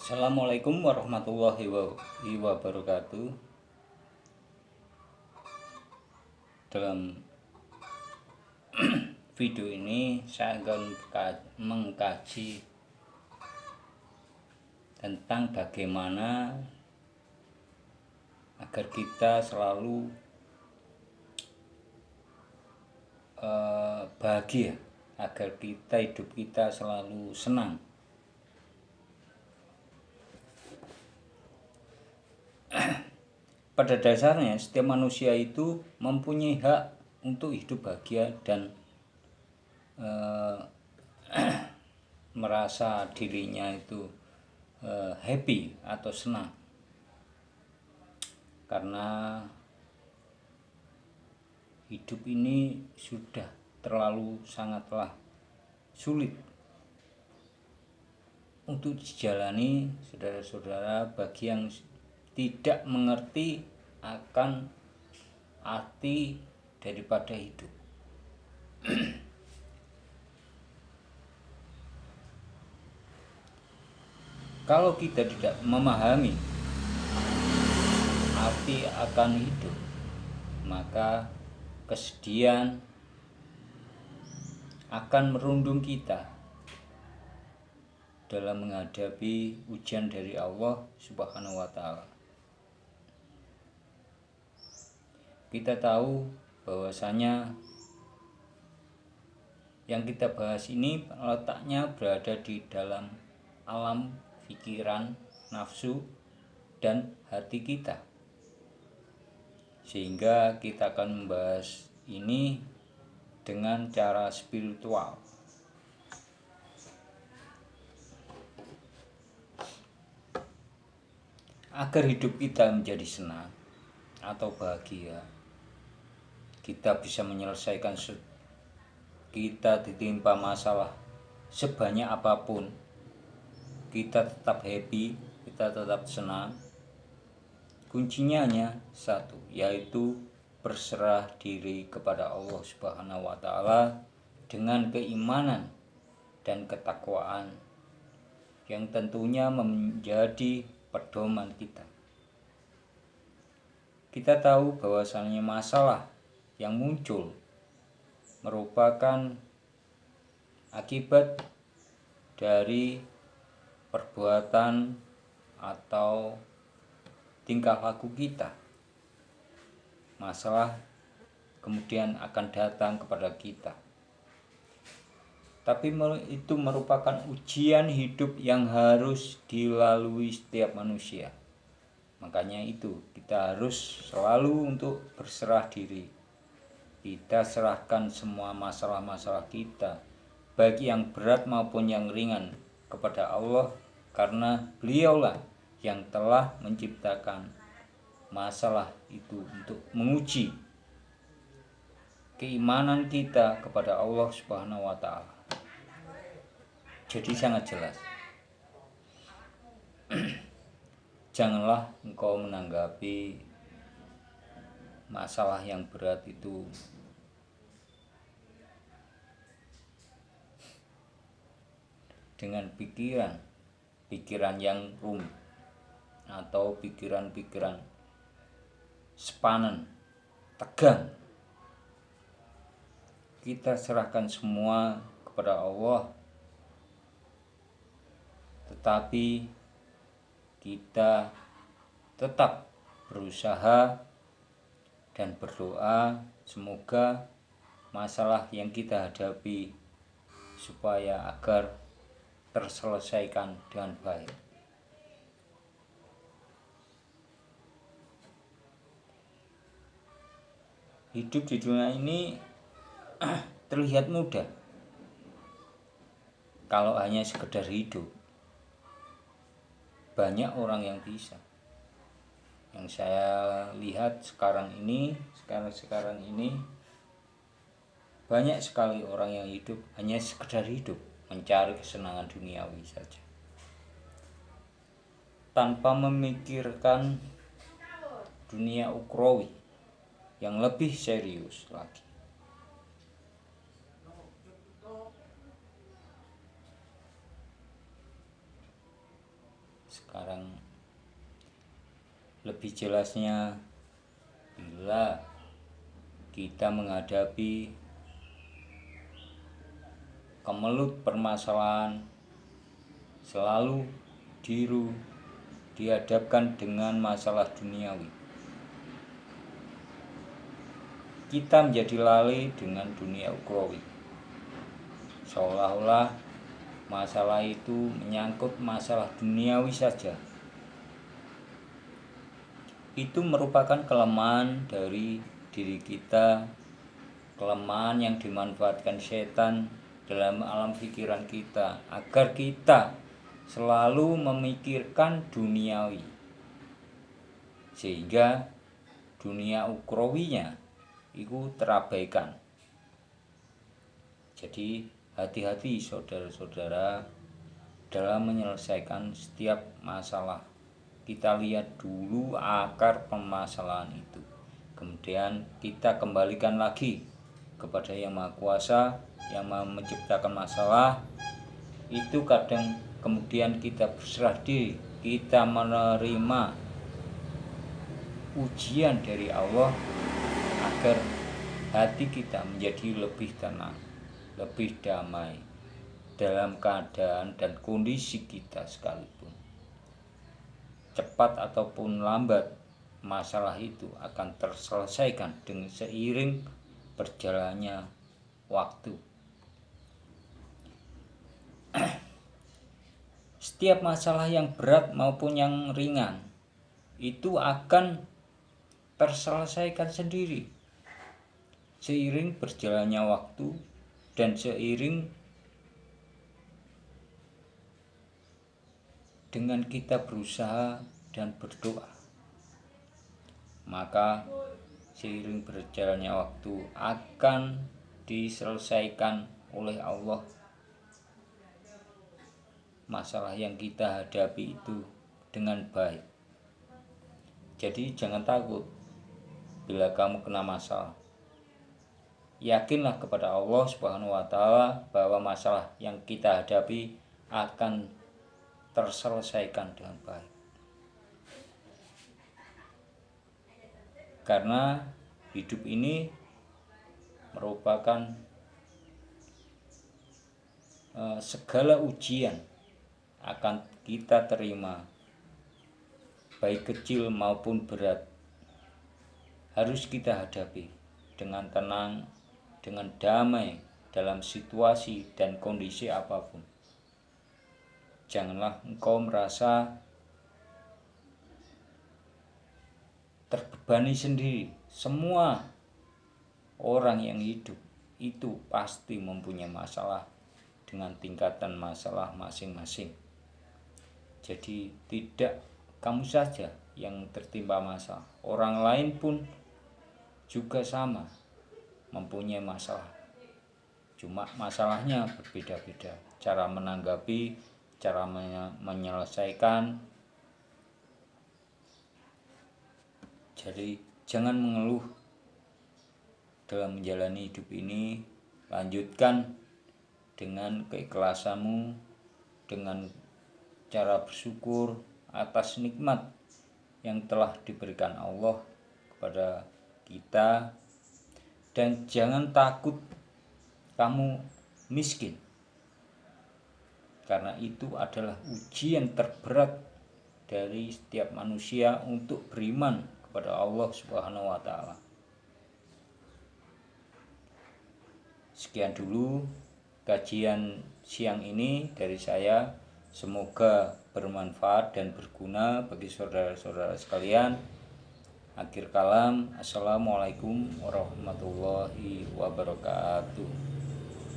Assalamualaikum warahmatullahi wabarakatuh. Dalam video ini saya akan mengkaji tentang bagaimana agar kita selalu bahagia, agar hidup kita selalu senang. Pada dasarnya setiap manusia itu mempunyai hak untuk hidup bahagia dan merasa dirinya itu happy atau senang, karena hidup ini sudah sangatlah sulit untuk dijalani, saudara-saudara, bagi yang tidak mengerti akan arti daripada hidup. Kalau kita tidak memahami arti akan hidup, maka kesedihan akan merundung kita dalam menghadapi ujian dari Allah Subhanahu wa Ta'ala. Kita tahu bahwasanya yang kita bahas ini letaknya berada di dalam alam pikiran, nafsu, dan hati kita, sehingga kita akan membahas ini dengan cara spiritual. Agar hidup kita menjadi senang atau bahagia, kita bisa menyelesaikan kita ditimpa masalah sebanyak apapun, kita tetap happy, kita tetap senang. Kuncinya hanya satu, yaitu berserah diri kepada Allah Subhanahu wa Ta'ala dengan keimanan dan ketakwaan yang tentunya menjadi pedoman kita. Kita tahu bahwasannya masalah yang muncul merupakan akibat dari perbuatan atau tingkah laku kita. Masalah kemudian akan datang kepada kita, tapi itu merupakan ujian hidup yang harus dilalui setiap manusia. Makanya itu kita harus selalu untuk berserah diri. Kita serahkan semua masalah-masalah kita, baik yang berat maupun yang ringan, kepada Allah, karena Beliaulah yang telah menciptakan masalah itu untuk menguji keimanan kita kepada Allah Subhanahu wa Ta'ala. Jadi sangat jelas, janganlah engkau menanggapi masalah yang berat itu dengan pikiran yang rumit atau pikiran-pikiran sepanen, tegang. Kita serahkan semua kepada Allah, tetapi kita tetap berusaha dan berdoa semoga masalah yang kita hadapi supaya agar terselesaikan dengan baik. Hidup di dunia ini terlihat mudah kalau hanya sekedar hidup. Banyak orang yang bisa. Yang saya lihat sekarang ini banyak sekali orang yang hidup hanya sekedar hidup, mencari kesenangan duniawi saja, tanpa memikirkan dunia ukhrawi yang lebih serius lagi. Sekarang lebih jelasnya, bila kita menghadapi kemelut permasalahan, selalu dihadapkan dengan masalah duniawi, kita menjadi lalai dengan dunia ukhrawi. Seolah-olah masalah itu menyangkut masalah duniawi saja. Itu merupakan kelemahan dari diri kita, kelemahan yang dimanfaatkan setan dalam alam pikiran kita agar kita selalu memikirkan duniawi, sehingga dunia ukhrawinya itu terabaikan. Jadi hati-hati saudara-saudara dalam menyelesaikan setiap masalah. Kita lihat dulu akar permasalahan itu, kemudian kita kembalikan lagi kepada Yang Maha Kuasa yang menciptakan masalah itu. Kadang kemudian kita berserah diri, kita menerima ujian dari Allah agar hati kita menjadi lebih tenang, lebih damai dalam keadaan dan kondisi kita sekalipun. Cepat ataupun lambat, masalah itu akan terselesaikan dengan seiring berjalannya waktu. Setiap masalah yang berat maupun yang ringan itu akan terselesaikan sendiri seiring berjalannya waktu dan seiring dengan kita berusaha dan berdoa. Maka seiring berjalannya waktu akan diselesaikan oleh Allah masalah yang kita hadapi itu dengan baik. Jadi jangan takut bila kamu kena masalah. Yakinlah kepada Allah Subhanahu wa Ta'ala bahwa masalah yang kita hadapi akan terselesaikan dengan baik. Karena hidup ini merupakan segala ujian akan kita terima, baik kecil maupun berat, harus kita hadapi dengan tenang, dengan damai dalam situasi dan kondisi apapun. Janganlah engkau merasa terbebani sendiri. Semua orang yang hidup itu pasti mempunyai masalah dengan tingkatan masalah masing-masing. Jadi tidak kamu saja yang tertimpa masalah, orang lain pun juga sama mempunyai masalah. Cuma masalahnya berbeda-beda, cara menanggapi, cara menyelesaikan. Jadi jangan mengeluh dalam menjalani hidup ini. Lanjutkan dengan keikhlasanmu, dengan cara bersyukur atas nikmat yang telah diberikan Allah kepada kita. Dan jangan takut kamu miskin, karena itu adalah ujian terberat dari setiap manusia untuk beriman kepada Allah Subhanahu wa Ta'ala. Sekian dulu kajian siang ini dari saya. Semoga bermanfaat dan berguna bagi saudara-saudara sekalian. Akhir kalam, assalamualaikum warahmatullahi wabarakatuh.